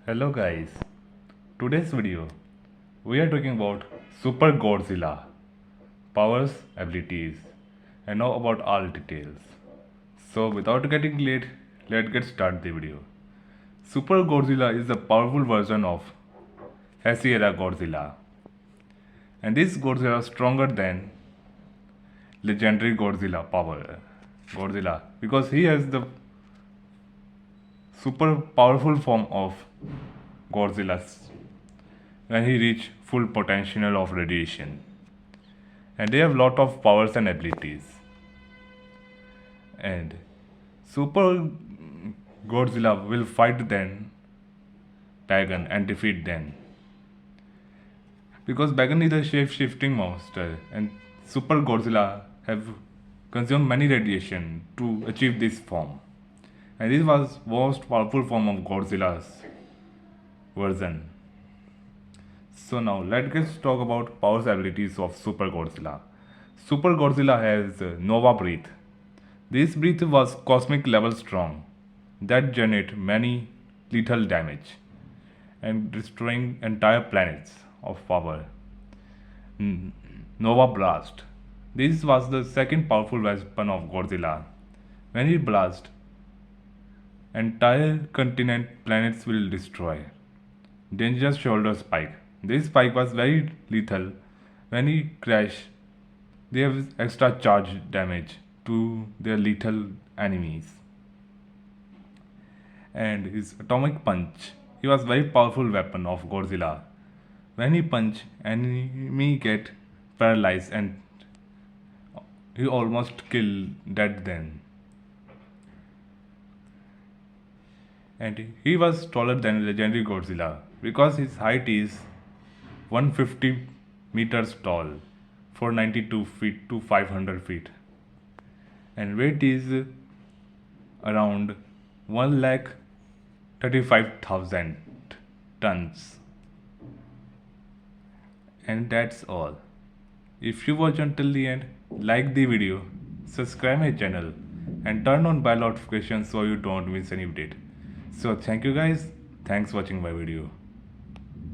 Hello guys, today's video we are talking about Super Godzilla, powers, abilities and now about all details. So without getting late, let's get started the video. Super Godzilla is a powerful version of Heisei era Godzilla, and this Godzilla is stronger than legendary Godzilla because he has the super powerful form of Godzilla when he reach full potential of radiation, and they have lot of powers and abilities. And Super Godzilla will fight then Bagan and defeat them because Bagan is a shape-shifting monster and Super Godzilla have consumed many radiation to achieve this form, and this was most powerful form of Godzilla's version. So now let's talk about powers abilities of Super Godzilla. Super Godzilla has Nova Breath. This breath was cosmic level strong that generate many lethal damage and destroying entire planets of power. Nova Blast. This was the second powerful weapon of Godzilla. When it blasts, entire continent planets will destroy. Dangerous shoulder spike. This spike was very lethal. When he crashed, they have extra charge damage to their lethal enemies. And his atomic punch. He was very powerful weapon of Godzilla. When he punch, enemy get paralyzed and he almost kill dead then. And he was taller than legendary Godzilla because his height is 150 meters tall, 492 feet to 500 feet, and weight is around 1,35,000 tons. And that's all. If you watch until the end, like the video, subscribe my channel and turn on bell notifications so you don't miss any update. So thank you guys, thanks for watching my video.